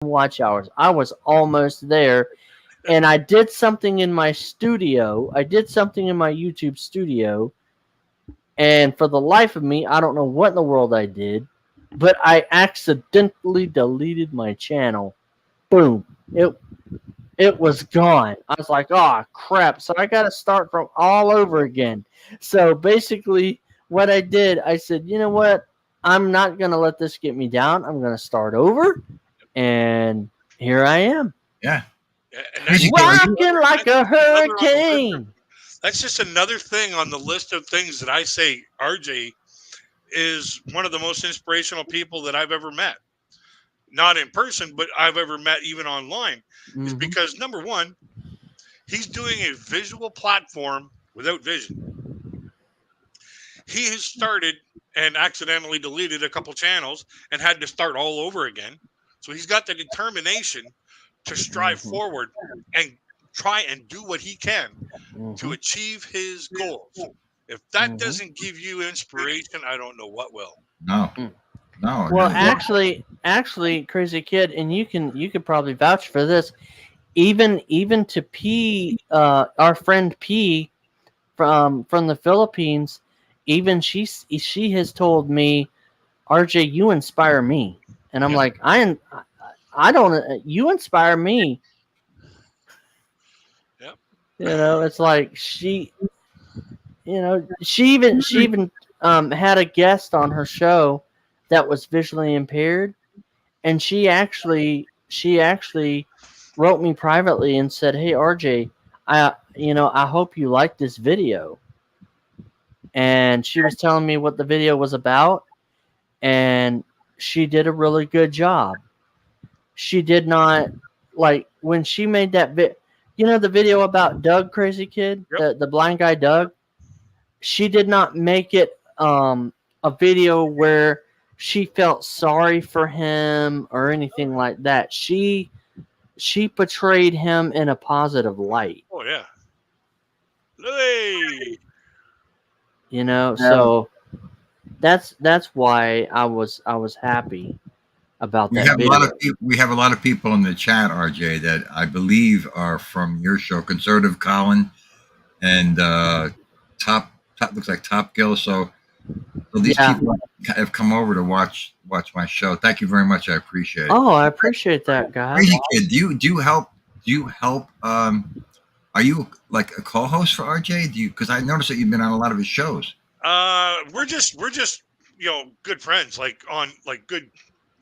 watch hours. I was almost there, and I did something in my studio. I did something in my YouTube studio, and for the life of me, I don't know what in the world I did, but I accidentally deleted my channel. Boom. It was gone. I was like, oh crap. So I got to start from all over again. So basically, what I did, I said, you know what? I'm not going to let this get me down. I'm going to start over. And here I am. Yeah. And Rocking like a list. hurricane. That's just another thing on the list of things that I say RJ is one of the most inspirational people that I've ever met. Not in person, but I've ever met even online. Is because number one, he's doing a visual platform without vision. He has started and accidentally deleted a couple channels and had to start all over again. So he's got the determination to strive forward and try and do what he can to achieve his goals. If that doesn't give you inspiration, I don't know what will. No. No. Well, actually, Crazy Kid, and you could probably vouch for this. Even to P, our friend P, from the Philippines, even she has told me, RJ, you inspire me, and I'm like, I don't, you inspire me. Yep. You know, it's like she even had a guest on her show that was visually impaired, and she actually wrote me privately and said, "Hey RJ, I hope you like this video." And she was telling me what the video was about, and she did a really good job. She did not, like, when she made that the video about Doug, Crazy Kid, the blind guy Doug. She did not make it a video where she felt sorry for him or anything like that. She portrayed him in a positive light. Oh yeah. Hey. So that's why I was happy about that video. We have a lot of people in the chat, RJ, that I believe are from your show, Conservative Colin and Top looks like Top Gill. So these people have come over to watch my show. Thank you very much. I appreciate it. Oh, I appreciate that, guys. Crazy Kid, do you help? Are you like a co-host for RJ? Because I noticed that you've been on a lot of his shows. We're just good friends, like good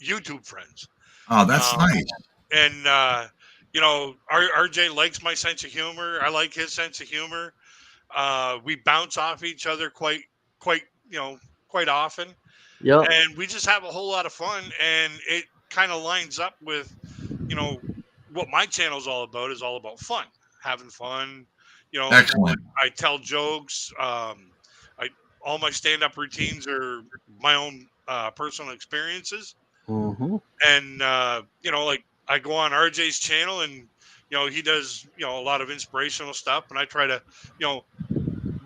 YouTube friends. Oh, that's nice. And RJ likes my sense of humor. I like his sense of humor. We bounce off each other quite often. Yeah. And we just have a whole lot of fun, and it kind of lines up with, what my channel is all about. Is all about fun, having fun. Excellent. I tell jokes. All my stand-up routines are my own personal experiences. Mm-hmm. And I go on RJ's channel, and he does a lot of inspirational stuff, and I try to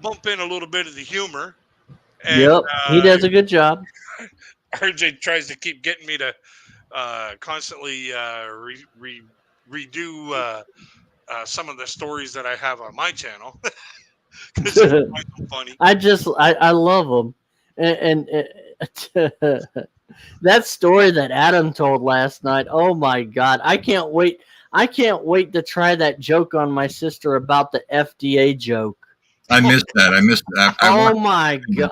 bump in a little bit of the humor. And, he does a good job. RJ tries to keep getting me to constantly redo some of the stories that I have on my channel. It's funny. I love them, and that story that Adam told last night. Oh my God, I can't wait to try that joke on my sister about the FDA joke. I missed that. Oh my God.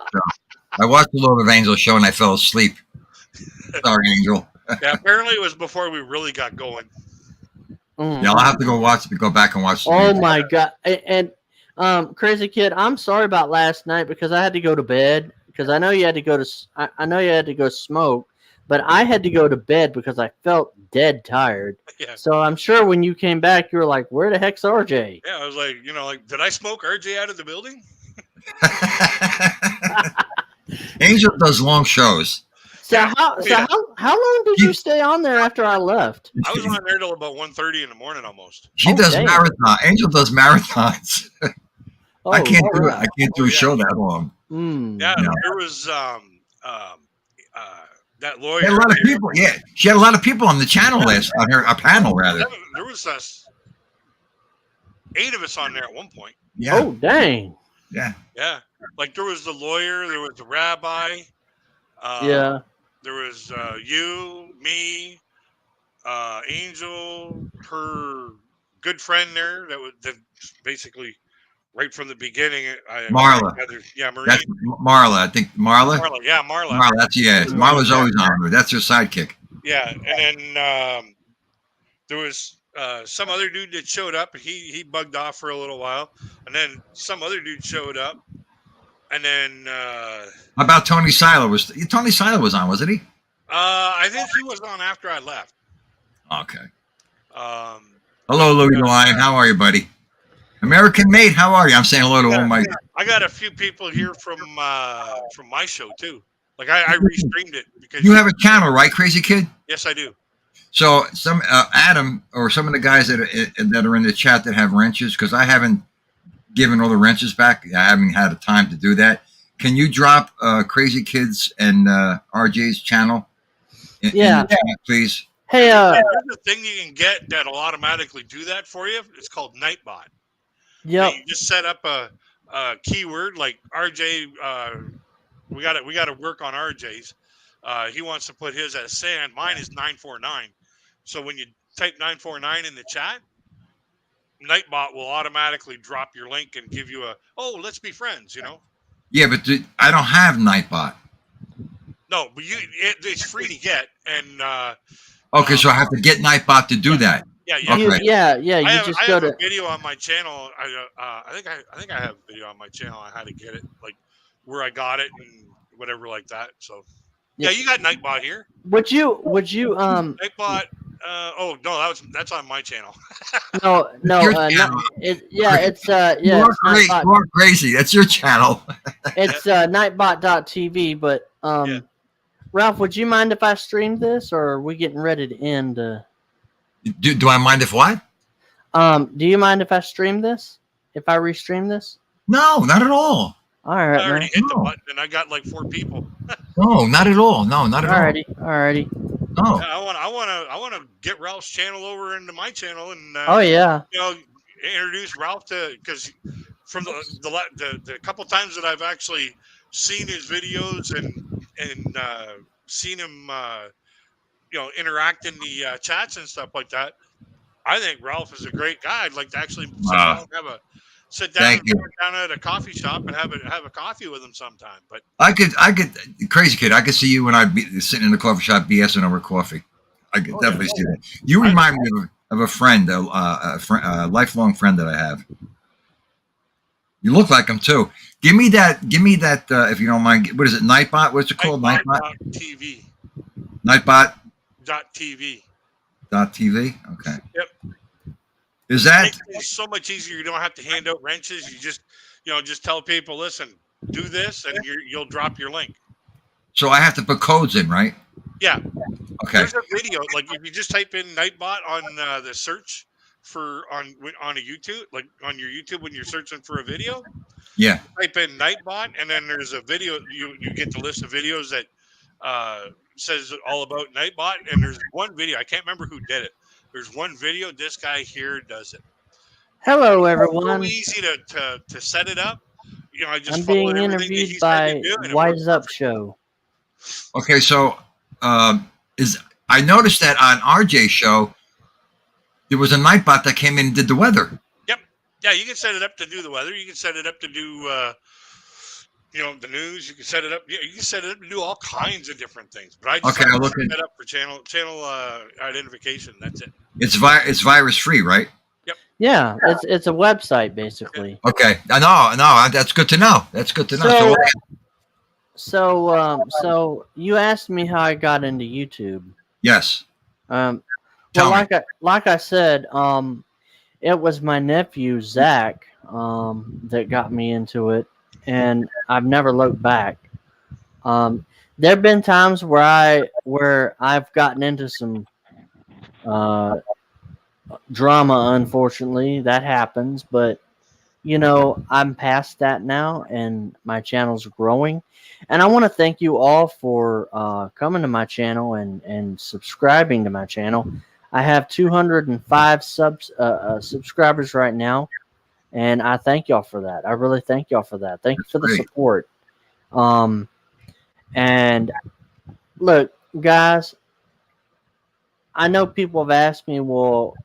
I watched the Lord of Angels show and I fell asleep. Sorry, Angel. Yeah, apparently it was before we really got going. Yeah, I'll have to go back and watch. Oh my God. And Crazy Kid, I'm sorry about last night because I had to go to bed because I know you had to go smoke, but I had to go to bed because I felt dead tired. Yeah. So I'm sure when you came back, you were like, "Where the heck's RJ?" Yeah, I was like, did I smoke RJ out of the building? Angel does long shows. So how long did you stay on there after I left? I was on there till about 1:30 in the morning almost. She does marathon. Angel does marathons. I can't do it. A show that long. Yeah, there was that lawyer. She had a lot of people. Yeah, she had a lot of people on the channel last on her panel rather. There was 8 of us on there at one point. Yeah. Oh, dang. Yeah. Yeah, like there was the lawyer, there was the rabbi. Yeah. There was you, me, Angel, her good friend there. That basically right from the beginning. Marla. Yeah, Marie. That's Marla. I think Marla. Marla. Yeah, Marla. Marla. That's Marla's always on her. That's her sidekick. Yeah, and then there was some other dude that showed up. He bugged off for a little while, and then some other dude showed up, and then How about Tony Seiler? Tony Seiler was on, wasn't he? I think he was on after I left. Okay. Hello, Louis the Lion. How are you, buddy? American Mate. How are you? I'm saying hello to all my. I got a few people here from my show too. Like I restreamed it because You have a channel, right, Crazy Kid? Yes, I do. So some Adam or some of the guys that are in the chat that have wrenches, because I haven't given all the wrenches back. I haven't had the time to do that. Can you drop Crazy Kids and RJ's channel? In the chat, please. Hey, There's a thing you can get that'll automatically do that for you. It's called Nightbot. Yep. You just set up a keyword like RJ. We got to work on RJ's. He wants to put his as sand. Mine is 949. So when you type 949 in the chat, Nightbot will automatically drop your link and give you let's be friends. Yeah, but I don't have Nightbot. No, but it's free to get, and okay, so I have to get Nightbot to do that. Yeah, Okay. You I just have go a to. video on my channel. I think I have a video on my channel on how to get it, like where I got it and whatever like that. So yeah, you got Nightbot here. Would you Nightbot. Oh no, that's on my channel. no Your channel. it's You it's are Nightbot. you are crazy. That's your channel. It's Nightbot.tv. But Yeah. Ralph, would you mind if I streamed this, or are we getting ready to end? Do I mind if what? Do you mind if I stream this? If I restream this? No, not at all. All right, I already man. hit the button and I got like 4 people. No, not at all. No, not at Alrighty. all. No. I want to get Ralph's channel over into my channel and Oh yeah. Introduce Ralph to, because from the couple times that I've actually seen his videos and seen him interact in the chats and stuff like that, I think Ralph is a great guy. I'd like to actually sit down at a coffee shop and have a coffee with him sometime. But I could, Crazy Kid. I could see you when I'd be sitting in the coffee shop BSing over coffee. I could definitely see that. You remind me of a friend, a lifelong friend that I have. You look like him too. Give me that, if you don't mind. What is it? Nightbot? What's it called? Nightbot. TV. Nightbot. .tv. .tv. Okay. Yep. Is that? It's so much easier. You don't have to hand out wrenches. You just tell people, listen, do this, and you'll drop your link. So I have to put codes in, right? Yeah. Okay. There's a video, like if you just type in Nightbot on the search on a YouTube, like on your YouTube when you're searching for a video. Yeah. Type in Nightbot, and then there's a video. You get the list of videos that says all about Nightbot, and there's one video. I can't remember who did it. There's one video. This guy here does it. Hello, It's everyone. so easy to set it up. I just I'm followed being everything that he interviewed said by to do, and it Wise worked Up perfect. Show. Okay. So, I noticed that on RJ's show, there was a Nightbot that came in and did the weather. Yep. Yeah, you can set it up to do the weather. You can set it up to do the news. You can set it up. Yeah, you can set it up to do all kinds of different things. But I just Okay, I'll look set at- it up for channel identification. That's it. It's virus free, right? Yeah, it's a website basically. Okay. No, that's good to know. That's good to know. So you asked me how I got into YouTube. Yes. Well, Tell me. like I said, it was my nephew Zach that got me into it, and I've never looked back. There have been times where I've gotten into some drama. Unfortunately, that happens, but I'm past that now, and my channel's growing. And I want to thank you all for coming to my channel and subscribing to my channel. I have 205 subscribers right now, and I thank y'all for that. I really thank y'all for that. Thank you for the Great. support. Um, and look, guys, I know people have asked me, well,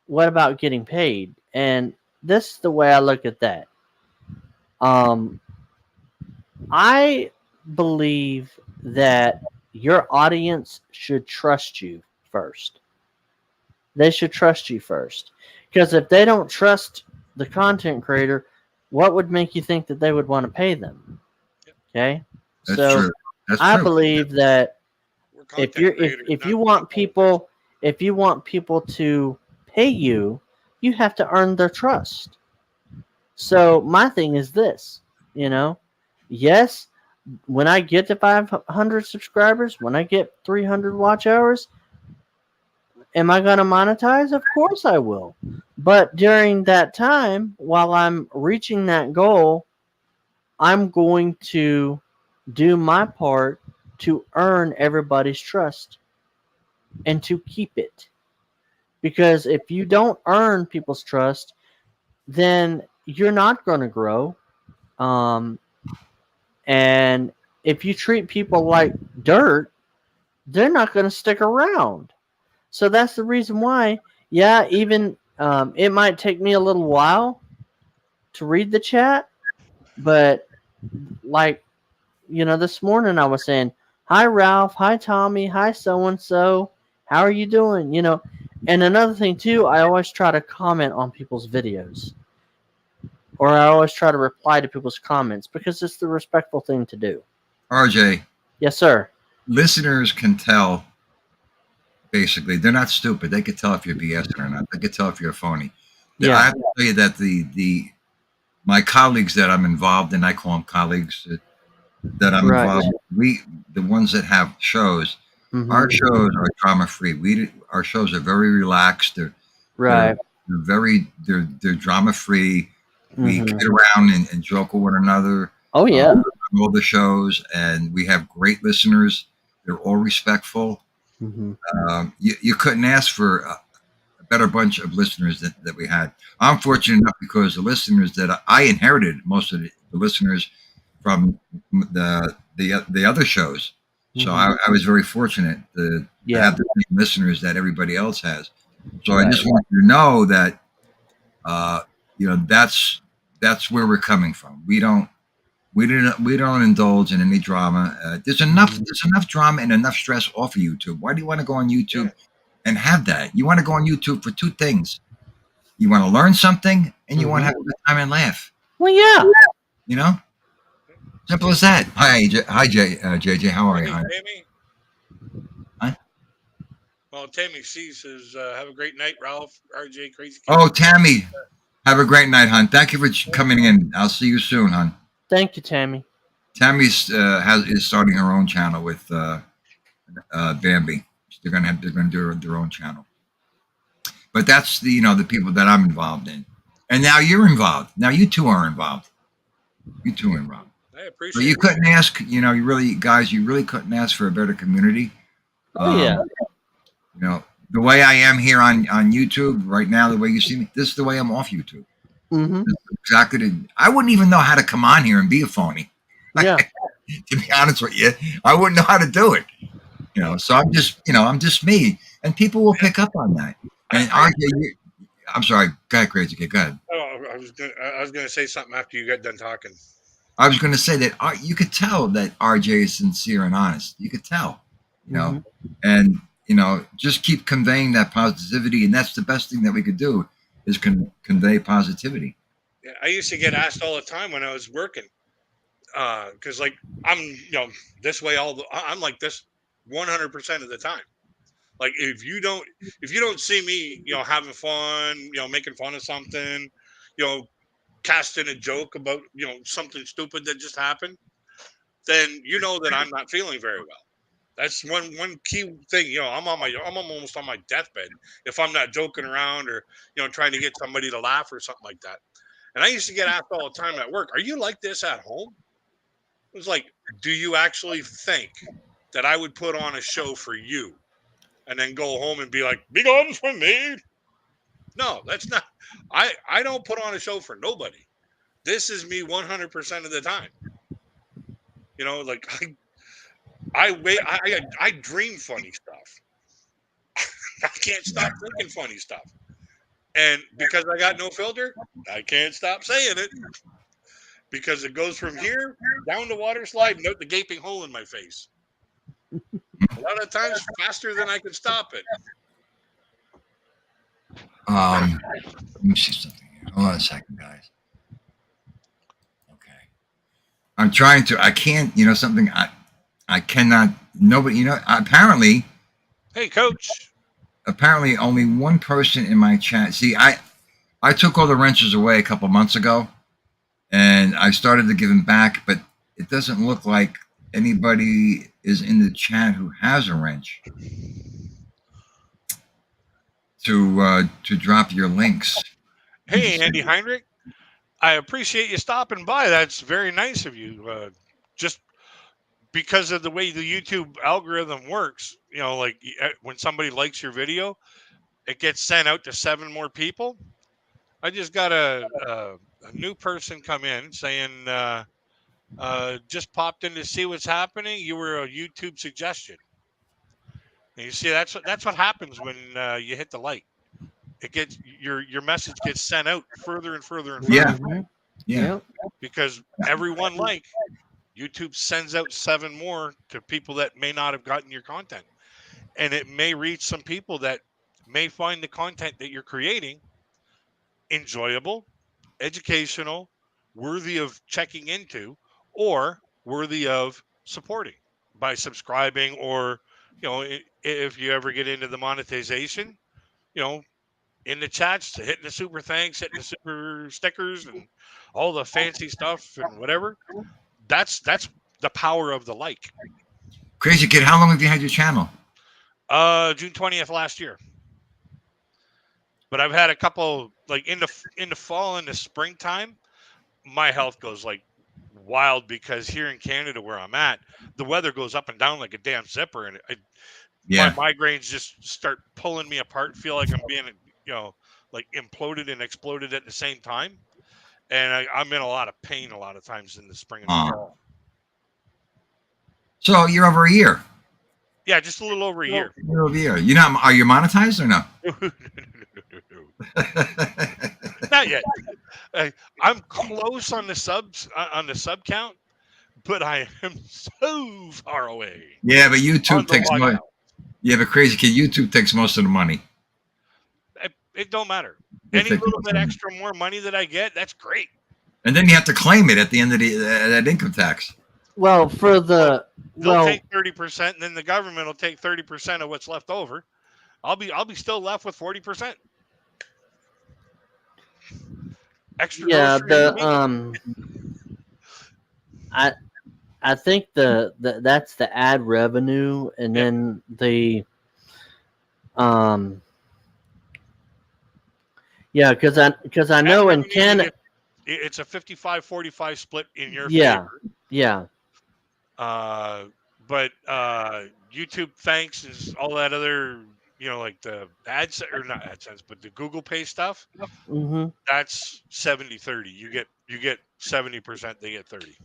what about getting paid? And this is the way I look at that. Um, I believe that your audience should trust you first. They should trust you first. Because if they don't trust the content creator, what would make you think that they would want to pay them? Okay? That's So true. That's I true. believe that We're if content you're creators, if not you want people to pay you, you have to earn their trust. So my thing is this, you know, yes, when I get to 500 subscribers, when I get 300 watch hours, am I going to monetize? Of course I will. But during that time, while I'm reaching that goal, I'm going to do my part to earn everybody's trust and to keep it. Because if you don't earn people's trust, then you're not going to grow. Um, and if you treat people like dirt, they're not going to stick around. So that's the reason why, yeah, even it might take me a little while to read the chat, but like, this morning I was saying, hi, Ralph, hi, Tommy, hi, so and so, how are you doing? And another thing, too, I always try to comment on people's videos, or I always try to reply to people's comments because it's the respectful thing to do. RJ, Yes, sir. listeners can tell. Basically, they're not stupid. They could tell if you're BSing or not. They could tell if you're a phony. I Yeah. have to tell you that the my colleagues that I'm involved in, I call them colleagues that I'm Right. involved. The ones that have shows, our Mm-hmm. shows are drama free. Our shows are very relaxed. They're Right. they're drama free. We Mm-hmm. kid around and joke with one another. Oh, yeah. On all the shows, and we have great listeners. They're all respectful. Mm-hmm. You couldn't ask for a better bunch of listeners that we had. I'm fortunate enough because the listeners that I inherited most of the listeners from the other shows. So Mm-hmm. I was very fortunate to Yeah. have the same listeners that everybody else has. So I Right. just want you to know that uh, that's where we're coming from. We don't indulge in any drama. Mm-hmm. There's enough drama and enough stress off of YouTube. Why do you want to go on Yeah. YouTube and have that? You want to go on YouTube for two things. You want to learn something and you want to Mm-hmm. have a good time and laugh. Well, yeah. You know, simple as that. Hi, JJ. How are you? Tammy, Hi. Tammy. Huh? Well, Tammy C says, "Have a great night, Ralph, RJ, Crazy King." Oh, Tammy, have a great night, hon. Thank you for coming in. I'll see you soon, hon. Thank you, Tammy. Tammy's is starting her own channel with Bambi. They're gonna do their own channel. But that's the people that I'm involved in, and now you're involved. Now you two are involved. You two are involved. I But appreciate you it. couldn't ask. You really couldn't ask for a better community. Oh, yeah. The way I am here on YouTube right now, the way you see me, this is the way I'm off YouTube. Mm-hmm. This is exactly. I wouldn't even know how to come on here and be a phony. Yeah. To be honest with you, I wouldn't know how to do it. So I'm just me, and people will pick up on that. And RJ, I'm sorry. Go ahead, Crazy Kid. Go ahead. Oh, I was gonna say something after you got done talking. I was going to say that you could tell that RJ is sincere and honest. You could tell, you know, Mm-hmm. and just keep conveying that positivity, and that's the best thing that we could do is convey positivity. Yeah, I used to get asked all the time when I was working, because like I'm, this way I'm like this 100% of the time. Like if you don't see me, having fun, making fun of something, you know, casting a joke about something stupid that just happened, then you know that I'm not feeling very well. That's one key thing. I'm almost on my deathbed if I'm not joking around or trying to get somebody to laugh or something like that. And I used to get asked all the time at work, "Are you like this at home?" It was like, "Do you actually think that I would put on a show for you and then go home and be like, be gone from me?" No, that's not. I don't put on a show for nobody. This is me 100% of the time. You know, like I dream funny stuff. I can't stop thinking funny stuff. And because I got no filter, I can't stop saying it. Because it goes from here down the water slide and out the gaping hole in my face. A lot of times faster than I can stop it. Let me see something here. Hold on a second, guys. Okay. I'm trying to, I can't, you know, something I cannot, nobody, you know, apparently Hey, coach. Apparently only one person in my chat. See, I took all the wrenches away a couple months ago and I started to give them back, but it doesn't look like anybody is in the chat who has a wrench to drop your links. Hey, Andy Heinrich. I appreciate you stopping by. That's very nice of you. Just because of the way the YouTube algorithm works, you know, like when somebody likes your video, it gets sent out to 7 more people. I just got a new person come in saying, just popped in to see what's happening. You were a YouTube suggestion. And you see, that's what happens when you hit the like. It gets your message gets sent out further and further and further. Yeah. Mhm. Yeah. Yep. Because every one like, YouTube sends out 7 more to people that may not have gotten your content. And it may reach some people that may find the content that you're creating enjoyable, educational, worthy of checking into, or worthy of supporting by subscribing, or, you know, if you ever get into the monetization, you know, in the chats, hitting the super thanks, hitting the super stickers, and all the fancy stuff and whatever. That's the power of the like. Crazy Kid, how long have you had your channel? June 20th last year. But I've had a couple, like in the fall and the springtime, my health goes like wild because here in Canada where I'm at, the weather goes up and down like a damn zipper, and Yeah. my migraines just start pulling me apart. Feel like I'm being, you know, like imploded and exploded at the same time, and I'm in a lot of pain a lot of times in the spring and the fall. So you're over a year. Yeah, just a little over a year. You're over a year. You know, are you monetized or no? Not yet. I'm close on the sub count, but I am so far away. Yeah, but YouTube takes money. Yeah, but Crazy Kid, YouTube takes most of the money. It don't matter. Any little bit extra more money that I get, that's great. And then you have to claim it at the end of that income tax. Well, for the they'll take 30%, and then the government will take 30% of what's left over. I'll be still left with 40%. Extra. Yeah, I think the that's the ad revenue, and then the yeah, because I know in Canada it's a 55-45 split in your favor. Yeah. But YouTube thanks is all that other, you know, like the ads, or not AdSense, but the Google Pay stuff. Mm-hmm. That's 70-30. You get 70%, they get 30.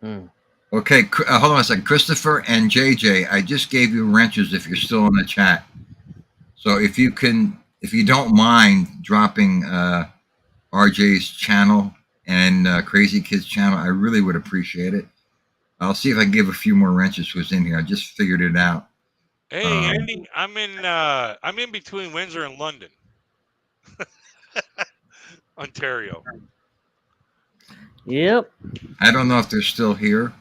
Mm. Okay, hold on a second. Christopher and JJ, I just gave you wrenches if you're still in the chat. So if you don't mind dropping RJ's channel and Crazy Kid's channel, I really would appreciate it. I'll see if I can give a few more wrenches who's in here. I just figured it out. Hey, Andy, I'm in between Windsor and London, Ontario. Yep. I don't know if they're still here.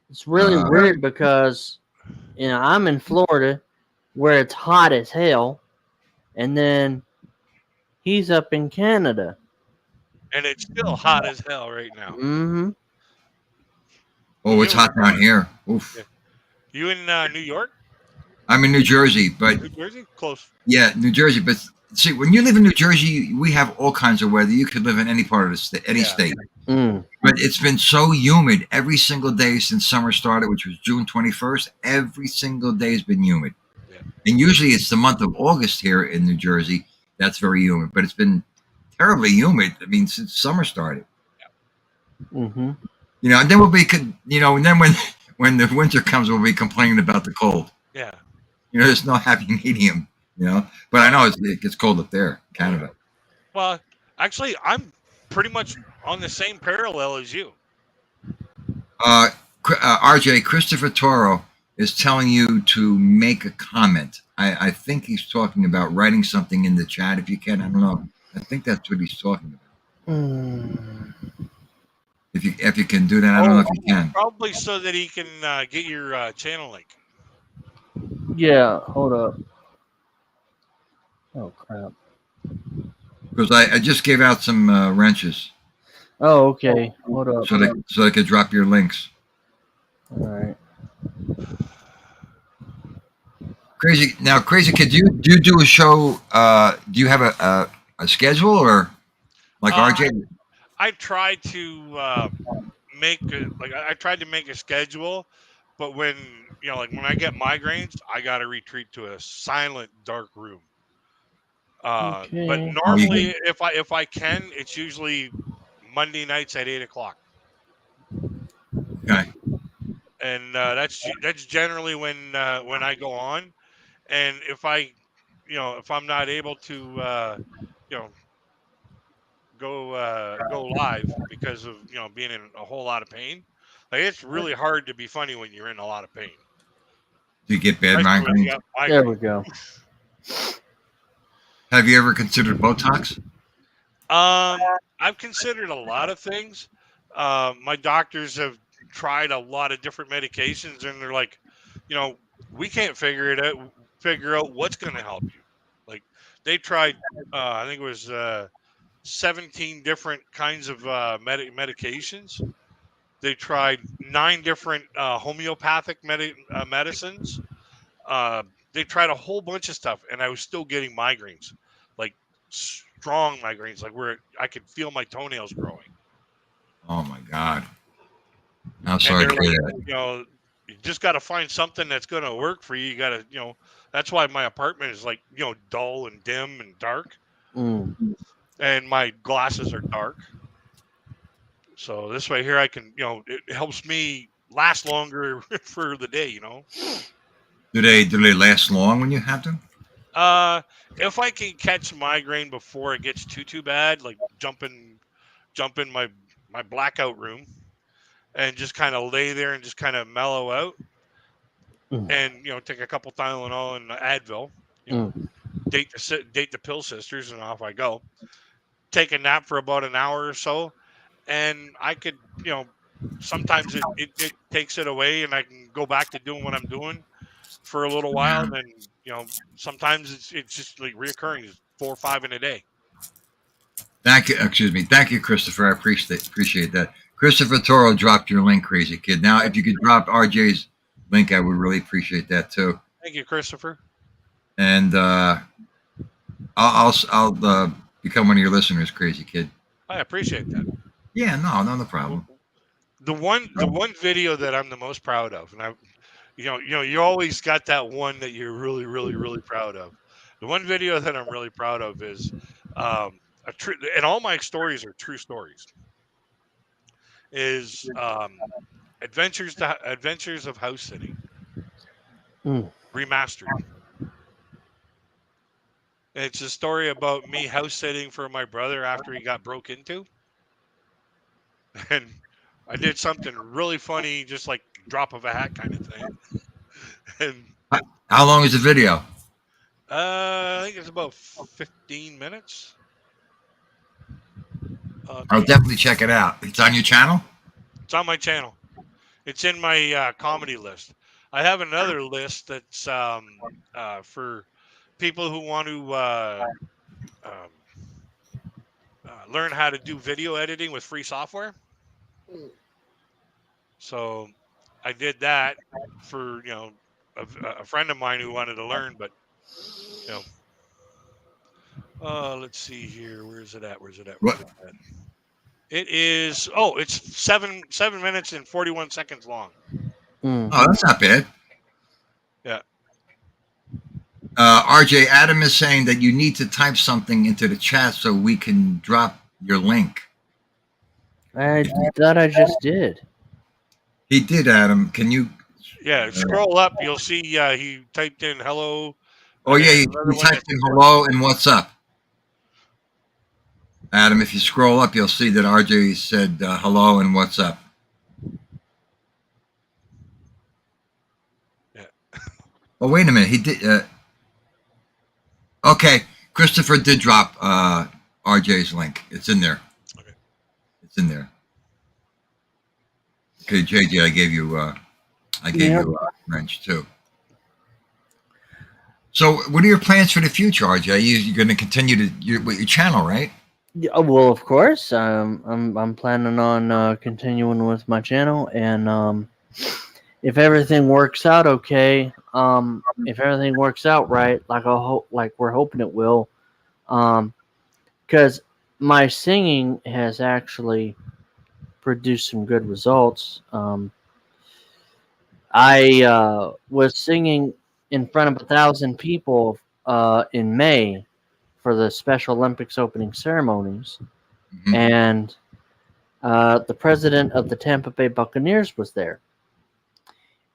It's really weird because, you know, I'm in Florida where it's hot as hell, and then he's up in Canada. And it's still hot as hell right now. Mm-hmm. Oh, it's hot down here. Oof. Yeah. You in New York? I'm in New Jersey, but New Jersey, close. Yeah, New Jersey, but see, when you live in New Jersey, we have all kinds of weather. You could live in any part of the state, any state. Mm. But it's been so humid every single day since summer started, which was June 21st. Every single day has been humid. Yeah. And usually it's the month of August here in New Jersey. That's very humid. But it's been terribly humid. I mean, since summer started. Mm-hmm. You know, and then we'll be, you know, and then when the winter comes, we'll be complaining about the cold. Yeah. You know, there's no happy medium, you know. But I know it gets cold up there, Canada. Well, actually, I'm pretty much on the same parallel as you. RJ, Christopher Toro is telling you to make a comment. I think he's talking about writing something in the chat. If you can, I don't know. I think that's what he's talking about. Mm. If you can do that, I don't know if you can. Probably so that he can get your channel link. Yeah, hold up. Oh, crap. Because I just gave out some wrenches. Oh, okay. Hold up. So they could drop your links. All right. Crazy Kid, do you do a show? Do you have a schedule or like RJ? I tried to I tried to make a schedule, but when when I get migraines, I got to retreat to a silent, dark room. But Okay. normally, if I can, it's usually Monday nights at 8 o'clock. Okay. And that's generally when I go on. And if if I'm not able to go live because of being in a whole lot of pain, like it's really hard to be funny when you're in a lot of pain. Do you get bad Especially when you migraines? got There migraines. we go. Have you ever considered Botox? I've considered a lot of things. My doctors have tried a lot of different medications, and they're like, we can't figure out what's going to help you. Like they tried, I think it was 17 different kinds of medications. They tried 9 different homeopathic medicines. They tried a whole bunch of stuff, and I was still getting migraines, like strong migraines, like where I could feel my toenails growing. Oh my God. I'm And sorry they're to hear like, that. you just got to find something that's going to work for you. You got to, that's why my apartment is like, dull and dim and dark, Mm. and my glasses are dark. So this way here, I can, it helps me last longer for the day. Do they last long when you have them? If I can catch migraine before it gets too bad, like jump in my blackout room and just kind of lay there and just kind of mellow out, and take a couple Tylenol and Advil, date the pill sisters, and off I go. Take a nap for about an hour or so, and I could, sometimes it takes it away, and I can go back to doing what I'm doing for a little while, and then sometimes it's just like reoccurring, 4 or 5 in a day. Thank you. Excuse me. Thank you, Christopher. I appreciate that. Christopher Toro dropped your link, Crazy Kid. Now, if you could drop RJ's link, I would really appreciate that too. Thank you, Christopher. And I'll become one of your listeners, Crazy Kid. I appreciate that. Yeah, no problem. The one video that I'm the most proud of, and you always got that one that you're really, really, really proud of. The one video that I'm really proud of is a true, and all my stories are true stories. Is Adventures of House Sitting remastered. And it's a story about me house sitting for my brother after he got broke into, and I did something really funny, just like drop of a hat kind of thing. And how long is the video? I think it's about 15 minutes. I'll definitely check it out. It's on your channel? It's on my channel. It's in my comedy list. I have another list that's for people who want to learn how to do video editing with free software. So I did that for a friend of mine who wanted to learn, but Let's see here. Where's it at? Where's it at? What? Where's it at? It is. Oh, it's 7 minutes and 41 seconds long. Mm. Oh, that's not bad. Yeah. RJ, Adam is saying that you need to type something into the chat so we can drop your link. I thought I just did. He did, Adam. Can you? Yeah. Scroll up. You'll see. He typed in hello. Oh, and yeah, then he another one typed that in hello and what's up. Adam, if you scroll up, you'll see that RJ said hello and what's up. Yeah. Oh, wait a minute. He did. Okay. Christopher did drop RJ's link. It's in there. Okay. It's in there. Okay, JJ, I gave you a wrench too. So, what are your plans for the future, RJ? You're going to continue with your channel, right? Yeah, well, of course. I'm planning on continuing with my channel, and if everything works out okay, if everything works out right, like we're hoping it will, because my singing has actually produced some good results. I was singing in front of 1,000 people in May for the Special Olympics opening ceremonies, Mm-hmm. and the president of the Tampa Bay Buccaneers was there,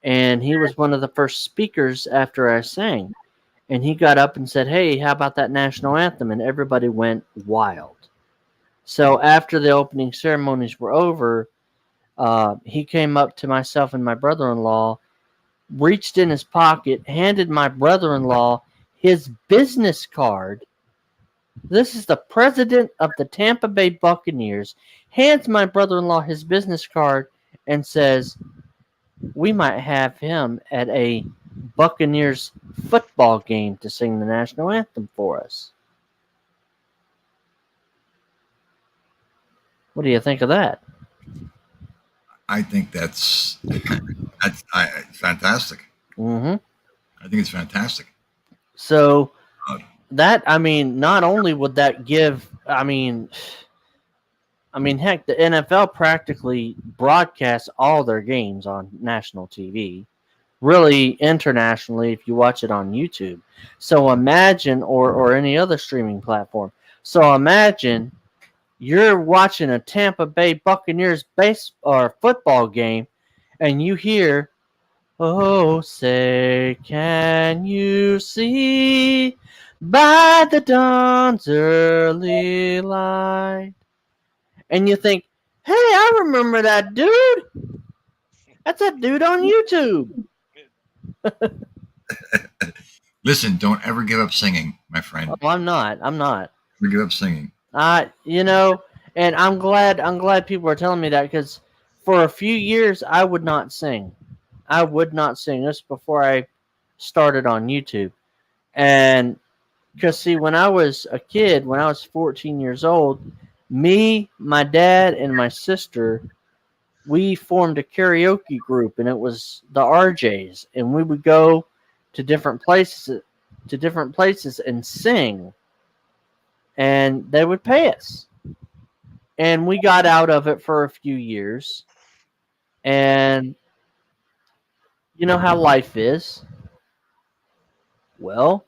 and he was one of the first speakers after I sang, and he got up and said, "Hey, how about that national anthem?" And everybody went wild. So after the opening ceremonies were over, he came up to myself and my brother-in-law, reached in his pocket, handed my brother-in-law his business card. This is the president of the Tampa Bay Buccaneers, hands my brother-in-law his business card and says, "We might have him at a Buccaneers football game to sing the national anthem for us." What do you think of that? I think that's fantastic. Mm-hmm. I think it's fantastic. So that, I mean, not only would that give, I mean, heck, the NFL practically broadcasts all their games on national TV, really internationally if you watch it on YouTube. So imagine, or any other streaming platform. So imagine you're watching a Tampa Bay Buccaneers base or football game, and you hear, "Oh, say, can you see by the dawn's early light?" And you think, "Hey, I remember that dude. That's that dude on YouTube." Listen, don't ever give up singing, my friend. Oh, I'm not. Never give up singing. And I'm glad people are telling me that, because for a few years I would not sing. I would not sing. This before I started on YouTube. And because, see, when I was a kid, when I was 14 years old, me, my dad, and my sister, we formed a karaoke group, and it was the RJs, and we would go to different places and sing, and they would pay us. And we got out of it for a few years, and you know how life is. Well,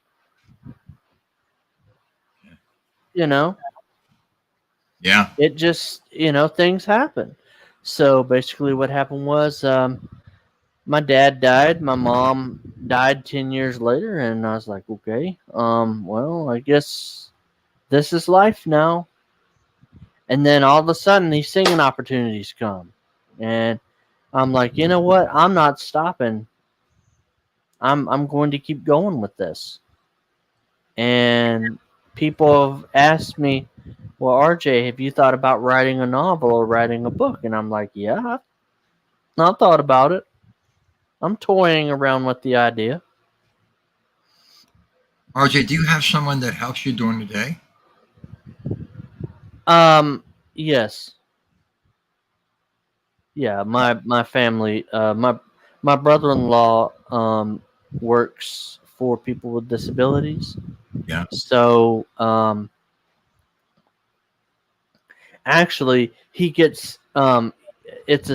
Yeah. it just, things happen. So basically what happened was, my dad died, my mom died 10 years later, and I was like, okay, well, I guess this is life now. And then all of a sudden these singing opportunities come, and I'm like, you know what, I'm not stopping. I'm going to keep going with this. And people have asked me, "Well, RJ, have you thought about writing a novel or writing a book?" And I'm like, yeah, I've thought about it. I'm toying around with the idea. RJ, do you have someone that helps you during the day? Yes. Yeah, my family, my brother-in-law works for people with disabilities, Yeah. So actually, he gets it's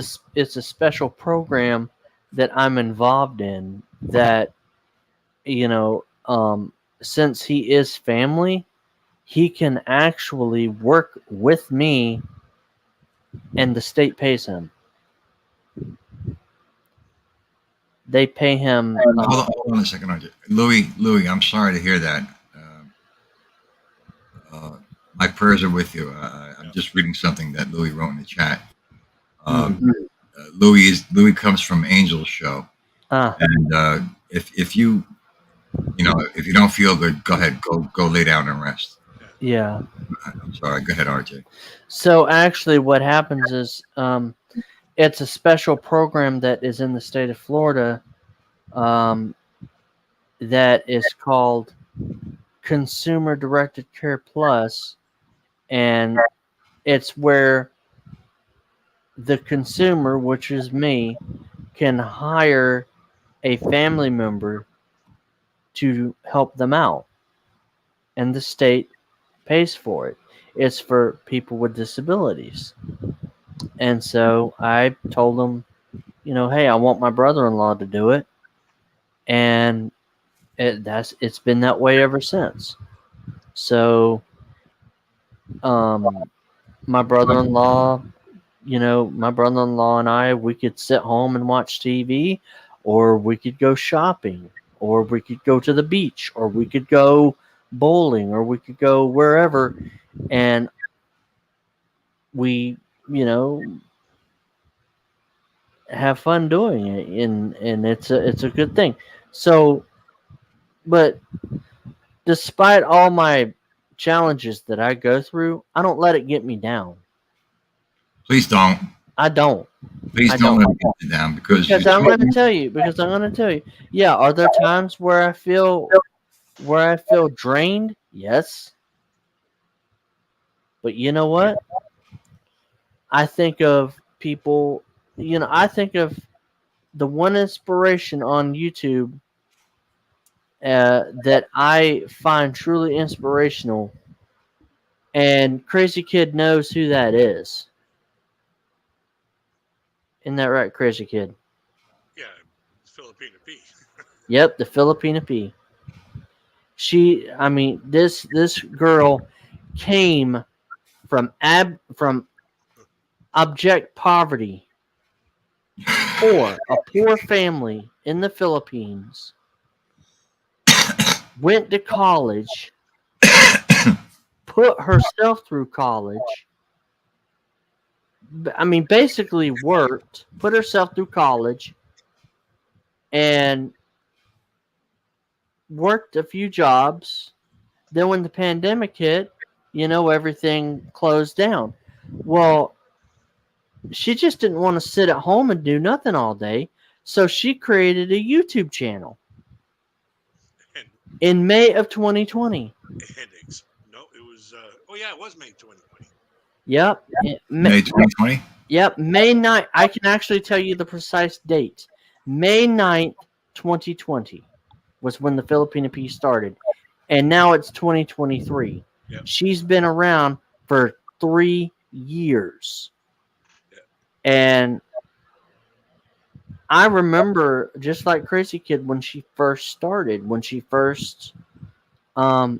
a special program that I'm involved in that, you know, since he is family, he can actually work with me, and the state pays him. They pay him. Hold on a second, RJ. Louis, I'm sorry to hear that. My prayers are with you. I'm just reading something that Louis wrote in the chat. Louis comes from Angel's show, Ah, and if you if you don't feel good, go ahead, go lay down and rest. yeah. I'm sorry. Go ahead, RJ. So actually, what happens is it's a special program that is in the state of Florida um, that is called Consumer Directed Care Plus, and it's where the consumer, which is me, can hire a family member to help them out, and the state pays for it. It's for people with disabilities. And so I told them, hey, I want my brother-in-law to do it, and it's been that way ever since. So, my brother-in-law, my brother-in-law and I, we could sit home and watch TV, or we could go shopping, or we could go to the beach, or we could go bowling, or we could go wherever, and we, have fun doing it, and it's a good thing. So, but despite all my challenges that I go through, I don't let it get me down. Please don't. I don't. Please don't let it get you down because I'm going to tell you. Yeah, are there times where I feel drained? Yes. But you know what? I think of people, I think of the one inspiration on YouTube that I find truly inspirational, and Crazy Kid knows who that is. Isn't that right, Crazy Kid? Yeah, Filipina P. Yep, the Filipina P. This girl came from abject poverty, a poor family in the Philippines, went to college, put herself through college. Basically worked, put herself through college, and worked a few jobs. Then when the pandemic hit, everything closed down. Well, she just didn't want to sit at home and do nothing all day. So she created a YouTube channel in May of 2020. No, it was, it was May 2020. Yep. May 2020? Yep. May 9th. I can actually tell you the precise date. May 9th, 2020 was when the Filipina P started. And now it's 2023. Yep. She's been around for 3 years. Yep. And I remember, just like Crazy Kid, when she first started,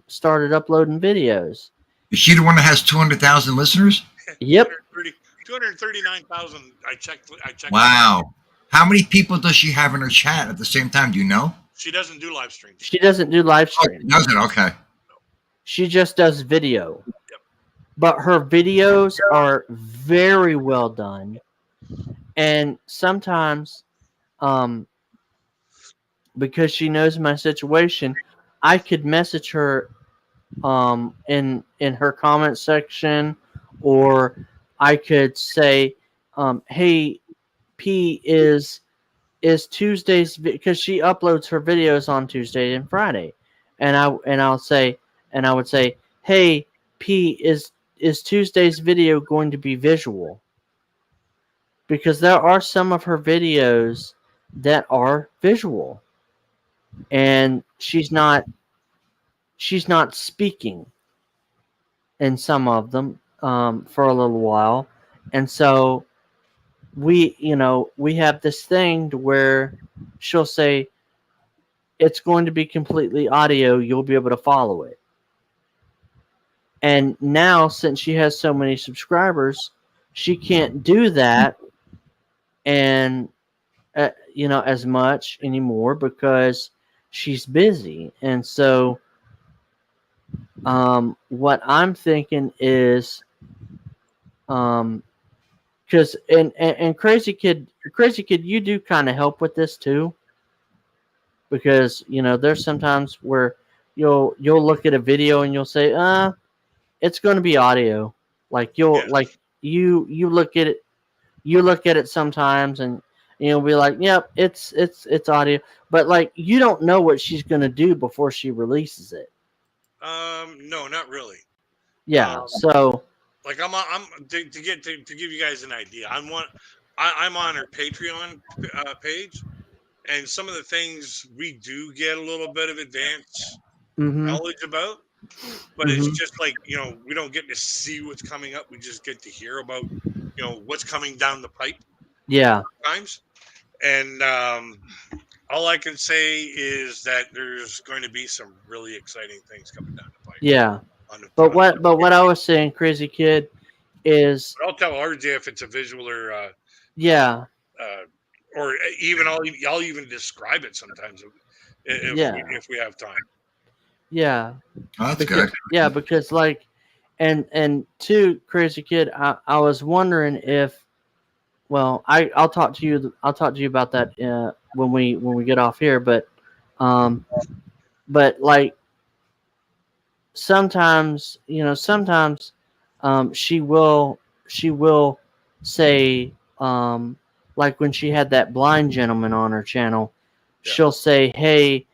started uploading videos. Is she the one that has 200,000 listeners? Yep. 239,000. I checked. Wow. How many people does she have in her chat at the same time? Do you know? She doesn't do live streams. She doesn't do live streams. Oh, doesn't? Okay. She just does video. Yep. But her videos are very well done. And sometimes, because she knows my situation, I could message her in her comment section, or I could say, hey, P, is Tuesdays, because she uploads her videos on Tuesday and Friday, and I would say, hey, P, is Tuesday's video going to be visual? Because there are some of her videos that are visual, and she's not she's not speaking in some of them for a little while, and so we have this thing to where she'll say it's going to be completely audio, you'll be able to follow it. And now, since she has so many subscribers, she can't do that and as much anymore because she's busy. And so what I'm thinking is because and Crazy Kid, you do kind of help with this too, because there's sometimes where you'll look at a video and you'll say, it's going to be audio. Like you look at it sometimes and you'll be like, yep, it's audio, but like you don't know what she's going to do before she releases it. No, not really. Yeah, so like I'm to give you guys an idea. I'm on her Patreon page, and some of the things we do get a little bit of advanced knowledge about, but it's just like we don't get to see what's coming up. We just get to hear about what's coming down the pipe. Yeah. Sometimes, and all I can say is that there's going to be some really exciting things coming down the pipe. Yeah. But what I was saying, Crazy Kid, is but I'll tell RJ if it's a visual or or even I'll even describe it sometimes if we have time. Yeah. Oh, that's good. Yeah, because like, and to Crazy Kid, I was wondering if, well, I'll talk to you about that when we get off here, but like sometimes she will say like when she had that blind gentleman on her channel, she'll say, hey,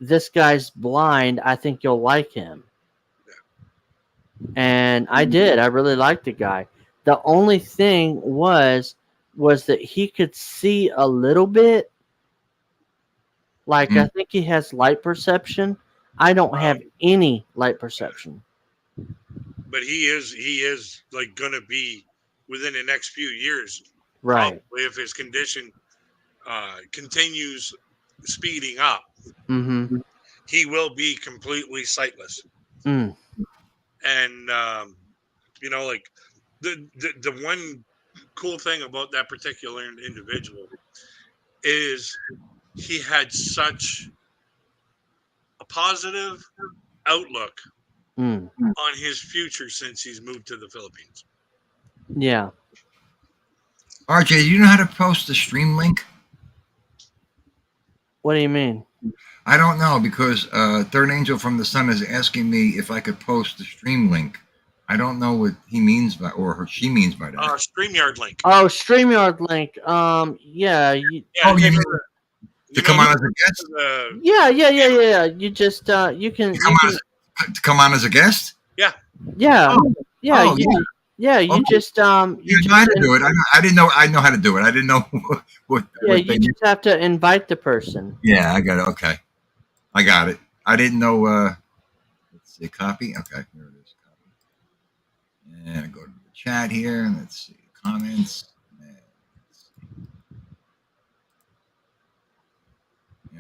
this guy's blind, I think you'll like him. And I did. I really liked the guy. The only thing was that he could see a little bit. Like I think he has light perception. I don't have any light perception. But he is like gonna be within the next few years. Right. Probably if his condition continues speeding up, he will be completely sightless. And like the one cool thing about that particular individual is he had such a positive outlook on his future since he's moved to the Philippines. Yeah. RJ, do you know how to post the stream link? What do you mean? I don't know, because Third Angel from the Sun is asking me if I could post the stream link. I don't know what he means by, or she means by that. StreamYard link. Oh, StreamYard link. Yeah. You mean to come on as a guest? Yeah. You just you can come on as a guest. Yeah. You just you know how to do it. I didn't know. I know how to do it. I didn't know what. Yeah, you just have to invite the person. Yeah, I got it. Okay, I got it. I didn't know. Let's see, copy. Okay, here it is. Copy. And I go to the chat here, and let's see comments.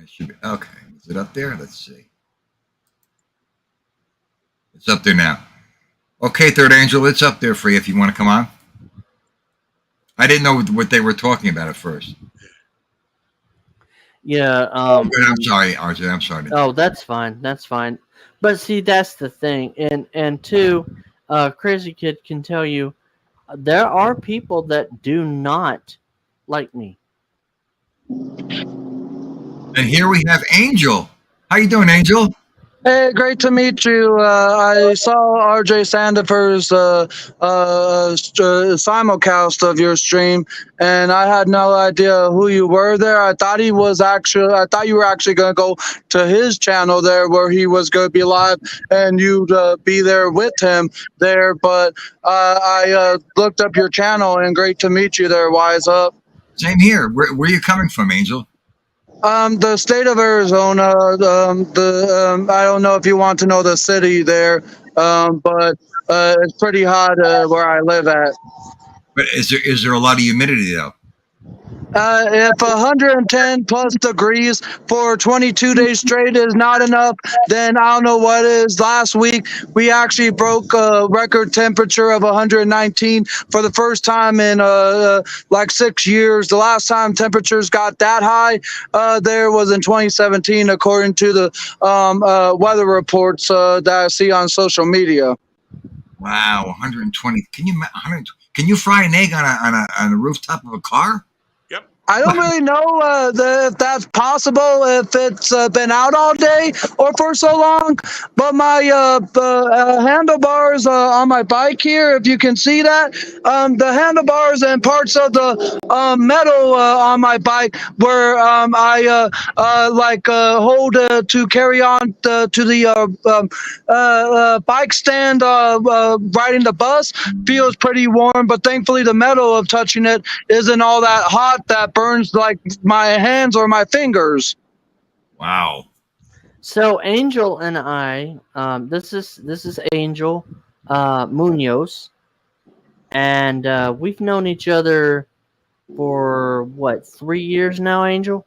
It should be okay. Is it up there? Let's see. It's up there now. Okay, Third Angel, it's up there for you if you want to come on. I didn't know what they were talking about at first. Yeah. I'm sorry, RJ. I'm sorry. Oh, that's fine. That's fine. But see, that's the thing. And two, Crazy Kid can tell you, there are people that do not like me. And here we have Angel. How you doing, Angel? Hey, great to meet you. I saw RJ Sandifer's simulcast of your stream, and I had no idea who you were there. I thought you were actually going to go to his channel there where he was going to be live, and you'd be there with him there. But I looked up your channel, and great to meet you there. Wise Up. Same here. Where are you coming from, Angel? The state of Arizona. I don't know if you want to know the city there, but it's pretty hot where I live at. But is there a lot of humidity though? If 110 plus degrees for 22 days straight is not enough, then I don't know what is. Last week, we actually broke a record temperature of 119 for the first time in like 6 years. The last time temperatures got that high there was in 2017, according to the weather reports that I see on social media. Wow, 120. Can you fry an egg on a rooftop of a car? I don't really know if that's possible, if it's been out all day or for so long, but my handlebars on my bike here, if you can see that, the handlebars and parts of the metal on my bike where I hold to carry on to the bike stand riding the bus feels pretty warm, but thankfully the metal of touching it isn't all that hot that burns like my hands or my fingers. Wow. So Angel and I, this is Angel Munoz, and we've known each other for what, 3 years now, Angel?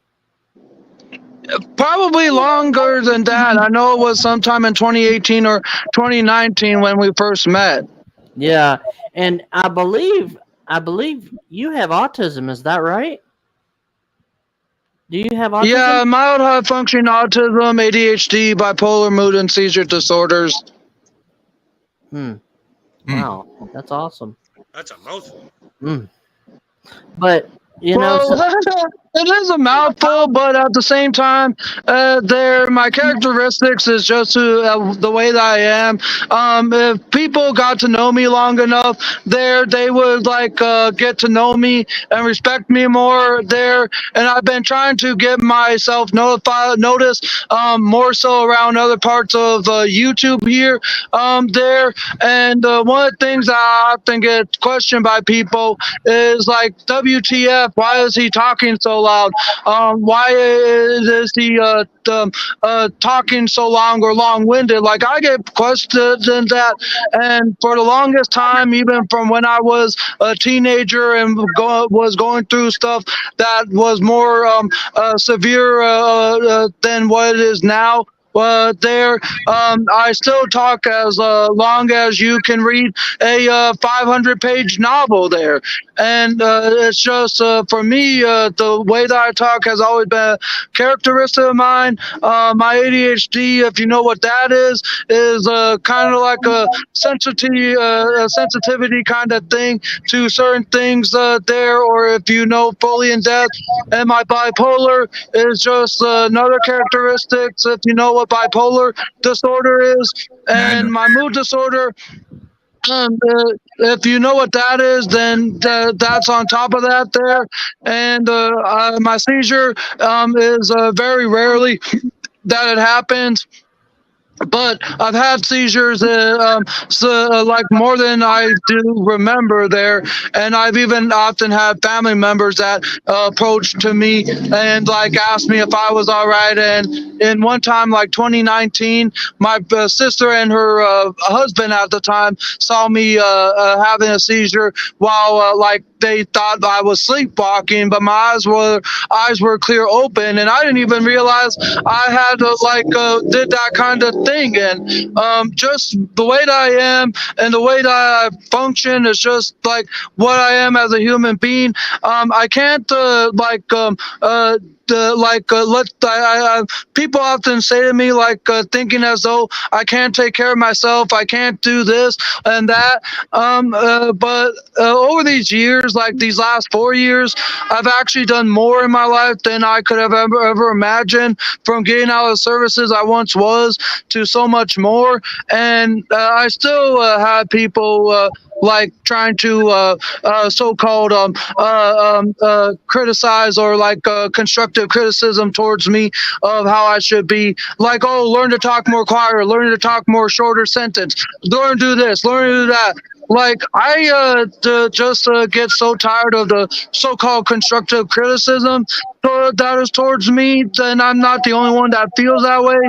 Probably longer than that. I know it was sometime in 2018 or 2019 when we first met. Yeah, and I believe you have autism. Is that right? Do you have autism? Yeah, mild high functioning autism, ADHD, bipolar mood and seizure disorders. Wow, that's awesome. That's a mouthful. But it is a mouthful, but at the same time, my characteristics is just the way that I am. If people got to know me long enough, they would get to know me and respect me more there. And I've been trying to get myself noticed more so around other parts of YouTube here, there. And one of the things that I often get questioned by people is like, WTF? Why is he talking so loud? Why is he talking so long or long-winded? Like, I get questions and that, and for the longest time, even from when I was a teenager and was going through stuff that was more severe than what it is now, I still talk as long as you can read a 500-page novel there. And it's just, for me, the way that I talk has always been a characteristic of mine. My ADHD, if you know what that is kind of like a sensitivity kind of thing to certain things there, or if you know fully in depth. And my bipolar is just another characteristic, if you know what bipolar disorder is. And my mood disorder, if you know what that is, then that's on top of that there. And my seizure is very rarely that it happens. But I've had seizures like more than I do remember there, and I've even often had family members that approached to me and like asked me if I was all right. And in one time, like 2019, my sister and her husband at the time saw me having a seizure while they thought I was sleepwalking, but my eyes were clear open, and I didn't even realize I had did that kind of thing. And just the way that I am and the way that I function is just like what I am as a human being. I can't people often say to me thinking as though I can't take care of myself, I can't do this and that, but over these years, like these last 4 years, I've actually done more in my life than I could have ever imagined, from getting out of the services I once was to so much more. And I still have people trying to so-called criticize or constructive criticism towards me of how I should be, learn to talk more quieter, learn to talk more shorter sentence, learn to do this, learn to do that. like I just get so tired of the so-called constructive criticism that is towards me. Then I'm not the only one that feels that way.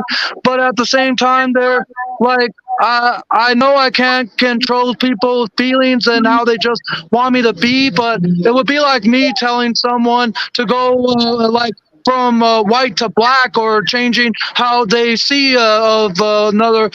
But at the same time, they're like. I know I can't control people's feelings and how they just want me to be, but it would be like me telling someone to go like from white to black, or changing how they see of another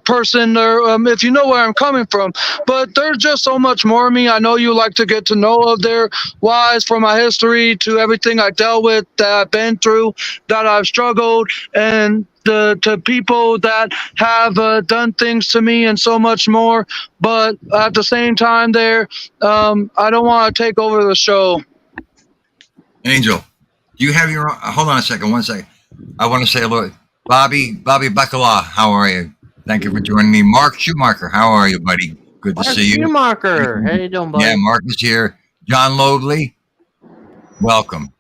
person, or if you know where I'm coming from. But there's just so much more of me. I know you like to get to know of their lives, from my history to everything I dealt with, that I've been through, that I've struggled, and to people that have done things to me, and so much more. But at the same time, I don't want to take over the show. Angel, do you have your own? Hold on a second, 1 second. I want to say hello. Bobby Bacala, how are you? Thank you for joining me. Mark Schumacher, how are you, buddy? Good to see you. Schumacher, how you doing, buddy? Yeah, Mark is here. John Lobley, welcome.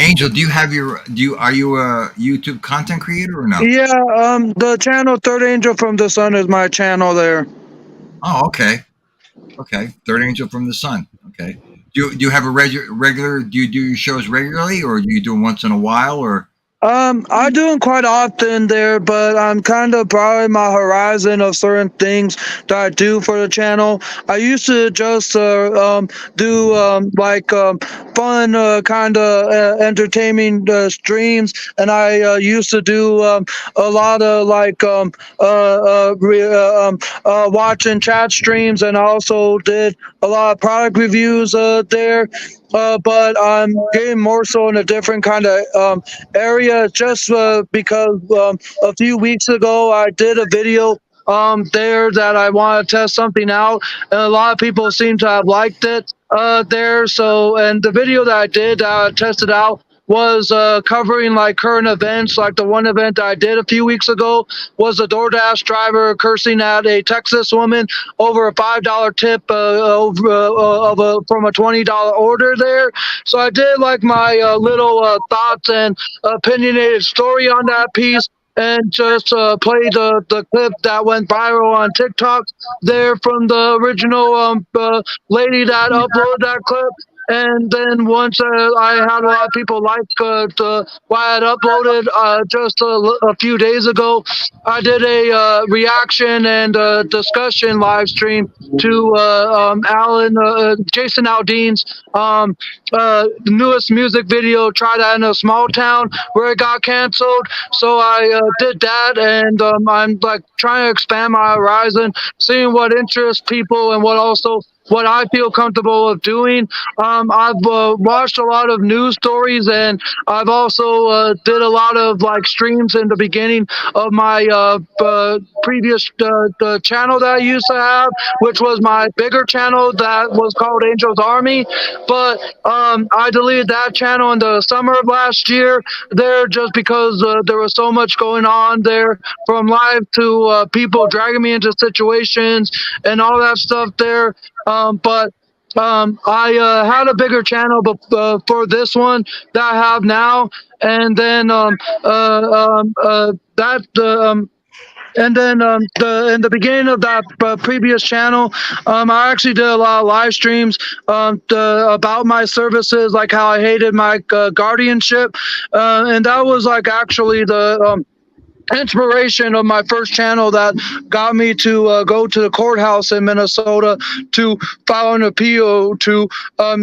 Angel, are you a YouTube content creator or no? Yeah, the channel Third Angel from the Sun is my channel there. Oh, okay. Okay, Third Angel from the Sun. Okay. Do you have a regular? Do you do your shows regularly, or do you do them once in a while, or? I do them quite often there, but I'm kind of broadening my horizon of certain things that I do for the channel. I used to just do fun kind of entertaining streams, and I used to do a lot of watching chat streams, and I also did a lot of product reviews there. But I'm getting more so in a different kind of area, just because a few weeks ago I did a video there that I want to test something out, and a lot of people seem to have liked it there. So, and the video that I did tested out was covering like current events. Like the one event that I did a few weeks ago was a DoorDash driver cursing at a Texas woman over a $5 tip from a $20 order there. So I did like my little thoughts and opinionated story on that piece, and just played the clip that went viral on TikTok there from the original lady that uploaded that clip. And then once I had a lot of people like what I had uploaded just a few days ago, I did a reaction and discussion live stream to Jason Aldean's newest music video, Try That in a Small Town, where it got canceled. So I did that, and I'm like trying to expand my horizon, seeing what interests people and what I feel comfortable of doing. I've watched a lot of news stories, and I've also did a lot of like streams in the beginning of my previous the channel that I used to have, which was my bigger channel that was called Angel's Army. But I deleted that channel in the summer of last year there, just because there was so much going on there, from live to people dragging me into situations and all that stuff there. But I had a bigger channel for this one that I have now, and then in the beginning of that previous channel, I actually did a lot of live streams about my services, like how I hated my guardianship, and that was like actually the inspiration of my first channel that got me to go to the courthouse in Minnesota to file an appeal to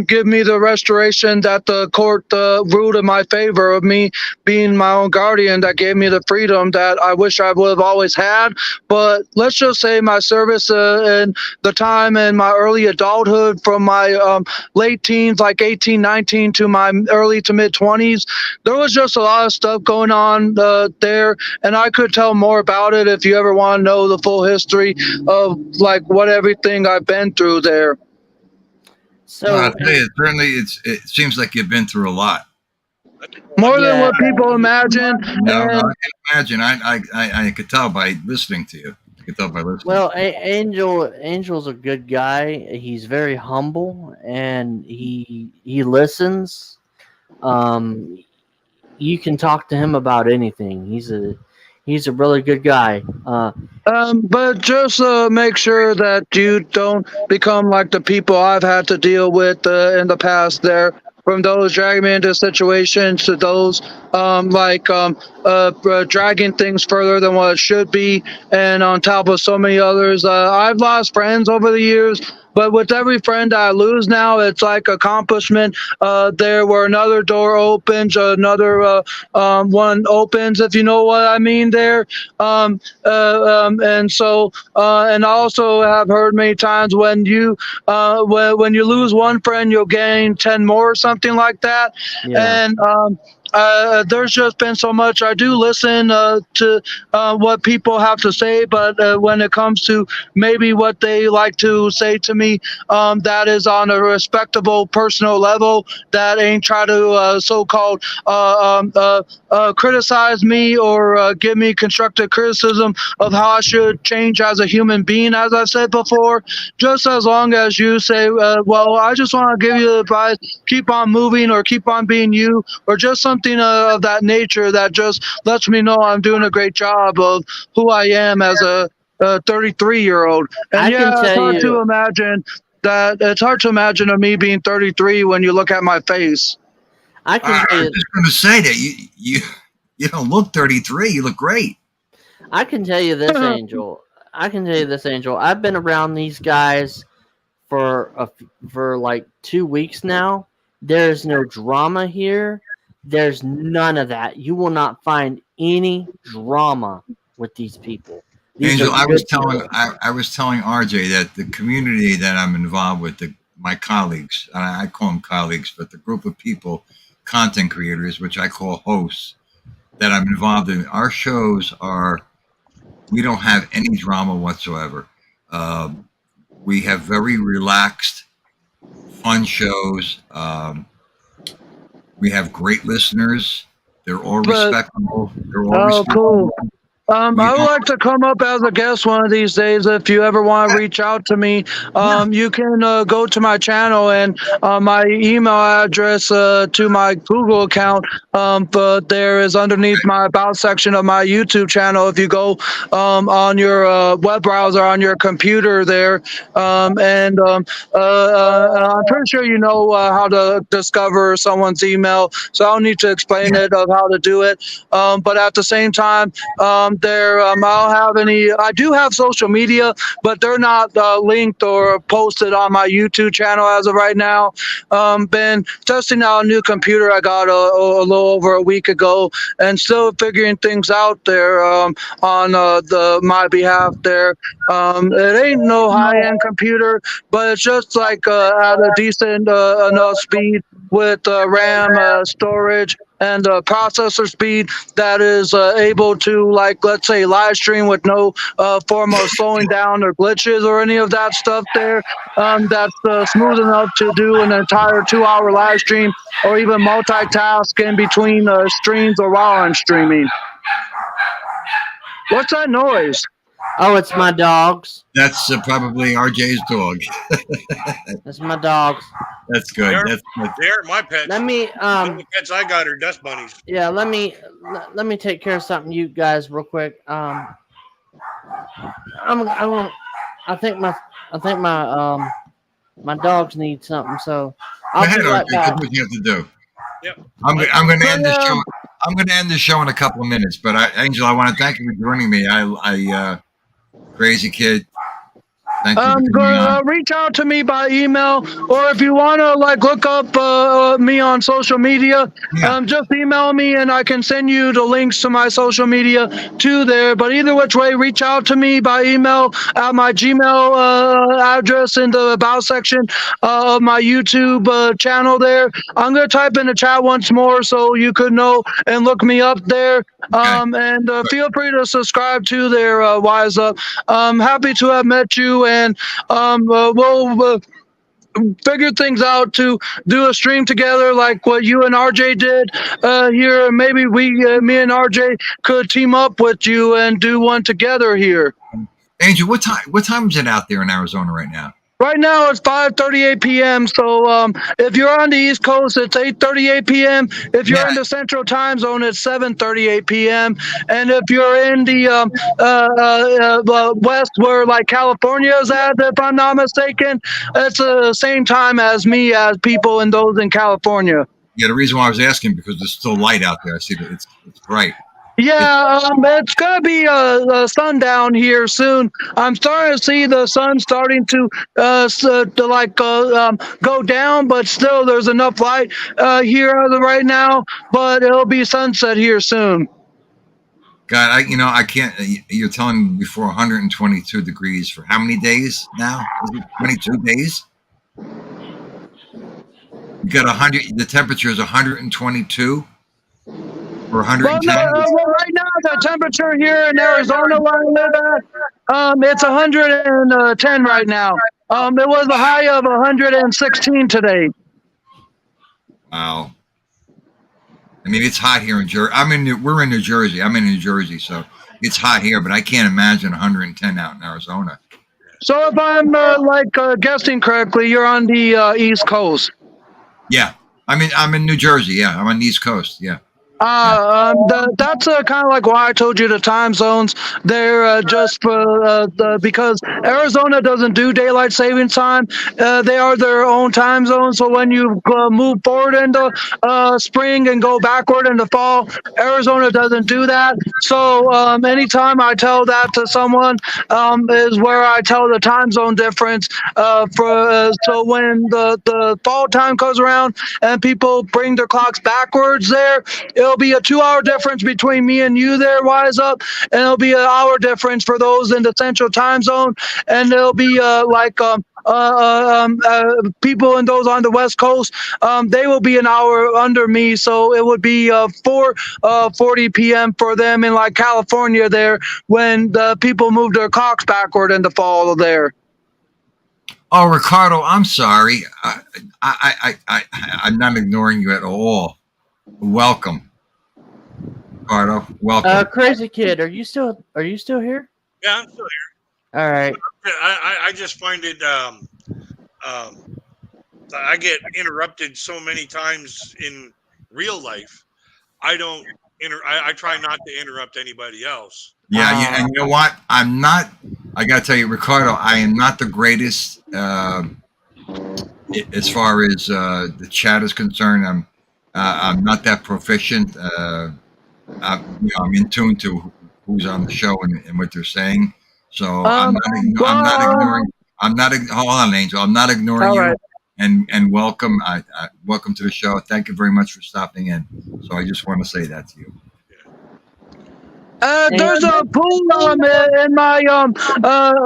give me the restoration that the court ruled in my favor, of me being my own guardian, that gave me the freedom that I wish I would have always had. But let's just say my service in the time in my early adulthood, from my late teens, like 18, 19, to my early to mid 20s, there was just a lot of stuff going on there, and I could tell more about it if you ever want to know the full history of like what everything I've been through there. So I'll tell you, certainly it seems like you've been through a lot. More than what people imagine. No, I can imagine. I could tell by listening to you. I could tell by listening. Well, Angel's a good guy. He's very humble, and he listens. You can talk to him about anything. He's a really good guy. But just make sure that you don't become like the people I've had to deal with in the past there. From those dragging me into situations to those dragging things further than what it should be, and on top of so many others. I've lost friends over the years, but with every friend I lose now, it's like accomplishment. There where another door opens, another one opens, if you know what I mean there. And so, and I also have heard many times when you lose one friend, you'll gain 10 more, or something like that. Yeah. And there's just been so much. I do listen to what people have to say, but when it comes to maybe what they like to say to me, that is on a respectable personal level, that ain't try to so-called criticize me or give me constructive criticism of how I should change as a human being, as I said before. Just as long as you say, well, I just want to give you advice, keep on moving or keep on being you, or just something of that nature that just lets me know I'm doing a great job of who I am as a 33-year-old. And I can it's tell hard to you, imagine that. It's hard to imagine of me being 33 when you look at my face. I can I tell was you, just going to say that you don't look 33. You look great. I can tell you this, Angel. I can tell you this, Angel. I've been around these guys for like 2 weeks now. There's no drama here. There's none of that. You will not find any drama with these people. These Angel, are I was good telling people. I was telling RJ that the community that I'm involved with, my colleagues, and I call them colleagues, but the group of people, content creators, which I call hosts, that I'm involved in, our shows we don't have any drama whatsoever. We have very relaxed, fun shows. We have great listeners. They're all But respectable. They're all oh, respectable. cool. I We would don't. like to come up as a guest one of these days. If you ever want to reach out to me, Yeah. you can go to my channel, and my email address to my Google account. But there is underneath my about section of my YouTube channel. If you go on your web browser on your computer there, and I'm pretty sure you know how to discover someone's email, so I don't need to explain it of how to do it. But at the same time, I do have social media, but they're not linked or posted on my YouTube channel as of right now. Been testing out a new computer I got a little over a week ago, and still figuring things out there on my behalf there. It ain't no high-end computer, but it's just like at a decent enough speed with RAM, storage, and processor speed that is able to, like, let's say, live stream with no form of slowing down or glitches or any of that stuff there. That's smooth enough to do an entire 2-hour live stream, or even multitask in between streams or while I'm streaming. What's that noise? Oh, it's my dogs. That's probably RJ's dog. That's my dogs. That's good. They aren't my pets. Let me The only pets I got are dust bunnies. yeah, let me take care of something, you guys, real quick. I think my dogs need something, so Go I'll ahead, be right RJ. back. Do what you have to do. Yep. I'm going to end the show. I'm going to end the show in a couple of minutes. But Angel, I want to thank you for joining me. I crazy kid. Thank you for coming on. Reach out to me by email, or if you want to look up me on social media, Yeah. just email me and I can send you the links to my social media to there. But either which way, reach out to me by email at my Gmail address in the about section of my YouTube channel there. I'm going to type in the chat once more so you could know and look me up there. And feel free to subscribe to their Wise Up. I'm happy to have met you, and we'll figure things out to do a stream together like what you and RJ did here. Maybe me and RJ could team up with you and do one together here. Angel, what time is it out there in Arizona right now? Right now it's 5:38 p.m. So if you're on the East Coast, it's 8:38 p.m. If you're Yeah, in the Central Time Zone, it's 7:38 p.m. And if you're in the West, where like California is at, if I'm not mistaken, it's the same time as me as people in those in California. yeah. The reason why I was asking because it's still light out there. I see that it's bright. Yeah, it's gonna be sundown here soon. I'm starting to see the sun starting to go down, but still there's enough light here right now. But it'll be sunset here soon. God, I can't. You're telling me before 122 degrees for how many days now? Is it 22 days? You got 100. The temperature is 122 or Well, no, 110. right now the temperature here in Arizona where I live at, it's 110 right now. It was a high of 116 today. Wow. I mean, it's hot here in Jersey. We're in New Jersey. I'm in New Jersey, so it's hot here. But I can't imagine 110 out in Arizona. So if I'm guessing correctly, you're on the East Coast. Yeah, I'm in New Jersey. Yeah, I'm on the East Coast. Yeah. That's kind of like why I told you the time zones. They're just for because Arizona doesn't do daylight savings time. They are their own time zones. So when you move forward into spring and go backward into fall, Arizona doesn't do that. So anytime I tell that to someone, is where I tell the time zone difference. So when the fall time comes around and people bring their clocks backwards, it'll be a 2-hour difference between me and you there, Wise Up, and it'll be an hour difference for those in the Central Time Zone, and it'll be people and those on the West Coast, they will be an hour under me, so it would be 4:40 p.m. for them in like California there when the people move their clocks backward in the fall there. Oh, Ricardo, I'm sorry. I'm not ignoring you at all. Welcome, Ricardo. Welcome. Crazy Kid, are you still here? Yeah, I'm still here. All right. I just find it. I get interrupted so many times in real life. I don't. I try not to interrupt anybody else. Yeah, and you know what? I'm not. I got to tell you, Ricardo, I am not the greatest as far as the chat is concerned. I'm not that proficient. I'm in tune to who's on the show and what they're saying. So I'm not ignoring. Hold on, Angel. I'm not ignoring you. Right. And welcome. Welcome to the show. Thank you very much for stopping in. So I just want to say that to you. There's a pool in my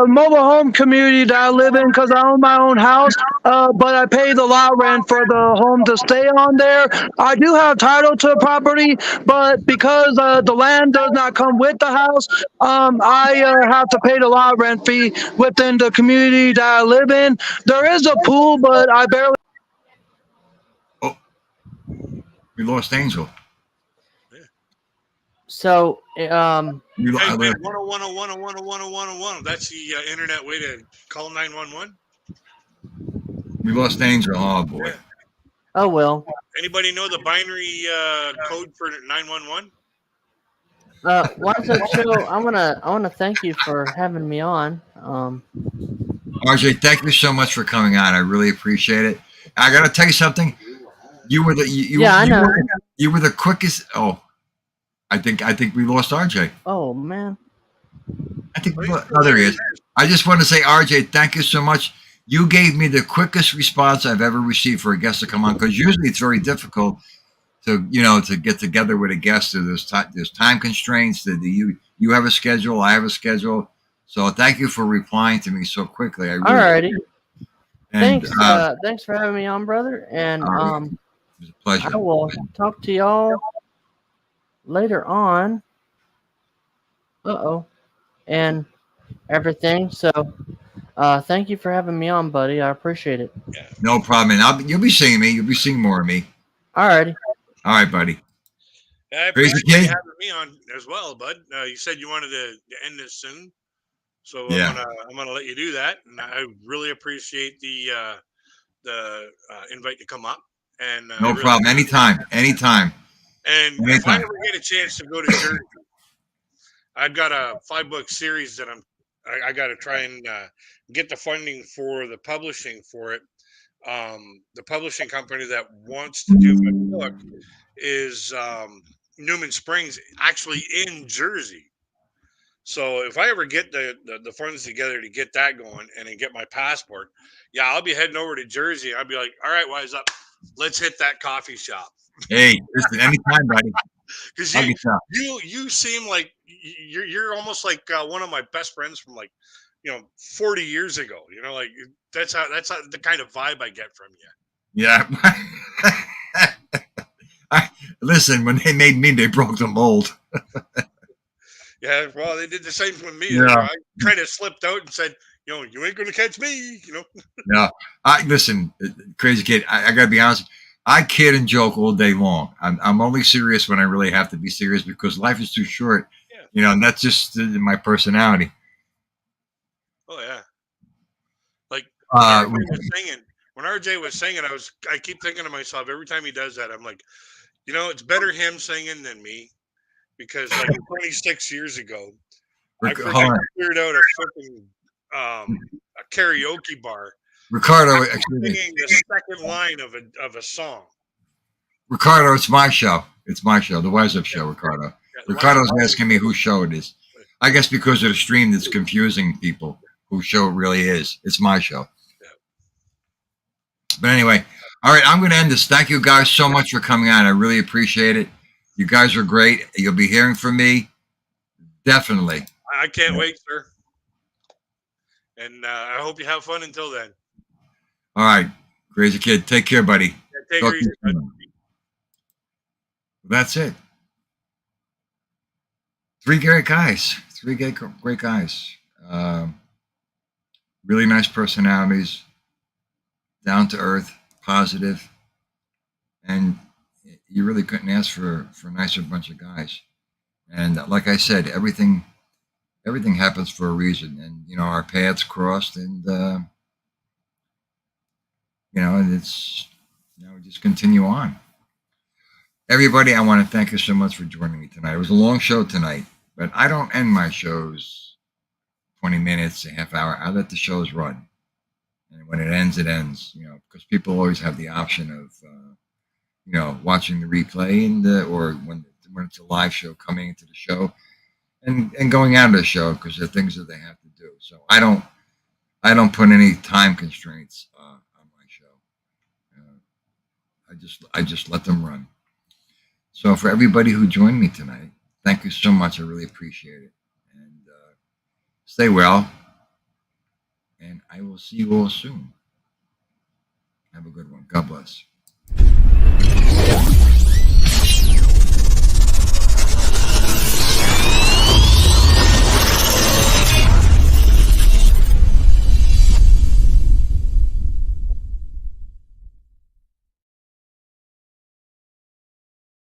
mobile home community that I live in because I own my own house, but I pay the lot rent for the home to stay on there. I do have title to the property, but because the land does not come with the house, I have to pay the lot rent fee within the community that I live in. There is a pool, but I barely. Oh, we lost Angel. So, Hey, man, 10101010101. That's the internet way to call 911. We lost Angel. Oh boy. oh well. Anybody know the binary code for 911? Wise Up Show, I wanna thank you for having me on. RJ, thank you so much for coming on. I really appreciate it. I got to tell you something. You were the I know. You were the quickest. Oh, I think we lost RJ. Oh man. I think there he is. I just want to say, RJ, thank you so much. You gave me the quickest response I've ever received for a guest to come on, because usually it's very difficult to get together with a guest. There's time constraints. You have a schedule, I have a schedule. So thank you for replying to me so quickly. Alrighty. And, thanks for having me on, brother. And it was a pleasure. I will talk to y'all later on. And everything. So thank you for having me on, buddy. I appreciate it. No problem. And you'll be seeing me. You'll be seeing more of me. Alrighty. All right, buddy. I appreciate you having me on as well, bud. You said you wanted to end this soon. So Yeah. I'm gonna let you do that, and I really appreciate the invite to come up. And No problem. Anytime. And if I ever get a chance to go to Jersey, I've got a 5-book series that I got to try and get the funding for the publishing for it. The publishing company that wants to do my book is Newman Springs, actually in Jersey. So if I ever get the funds together to get that going and then get my passport, yeah, I'll be heading over to Jersey. I'll be like, all right, Wise Up, let's hit that coffee shop. Hey, listen, anytime, buddy. Because you seem like you're almost like one of my best friends from 40 years ago. Like that's how the kind of vibe I get from you. Yeah. Listen, when they made me, they broke the mold. Yeah, well, they did the same with me. Yeah. I kind of slipped out and said, you ain't gonna catch me. Yeah. Listen, crazy kid. I gotta be honest. I kid and joke all day long. I'm only serious when I really have to be serious because life is too short. Yeah. And that's just my personality. Oh yeah. Like when RJ was singing, I keep thinking to myself every time he does that, I'm like, it's better him singing than me, because like 26 years ago, I cleared out a freaking a karaoke bar. Ricardo, singing the second line of a song. Ricardo, it's my show. It's my show, the Wise Up Show, Ricardo. Yeah, Ricardo's asking me whose show it is. I guess because of the stream that's confusing people whose show it really is. It's my show. Yeah. But anyway, all right, I'm going to end this. Thank you guys so much for coming on. I really appreciate it. You guys are great. You'll be hearing from me. Definitely. I can't wait, sir. And I hope you have fun until then. All right. Crazy kid. Take care, buddy. Yeah, take it easy. That's it. 3 great guys. 3 great guys. Really nice personalities. Down to earth. Positive. And you really couldn't ask for a nicer bunch of guys. And like I said, everything happens for a reason. And, our paths crossed and, and it's, we just continue on. Everybody, I want to thank you so much for joining me tonight. It was a long show tonight, but I don't end my shows 20 minutes, a half hour. I let the shows run. And when it ends, because people always have the option of, watching the replay and or when it's a live show, coming into the show and going out of the show because there are things that they have to do. So I don't put any time constraints on my show. I just let them run. So for everybody who joined me tonight, thank you so much. I really appreciate it. And stay well. And I will see you all soon. Have a good one. God bless.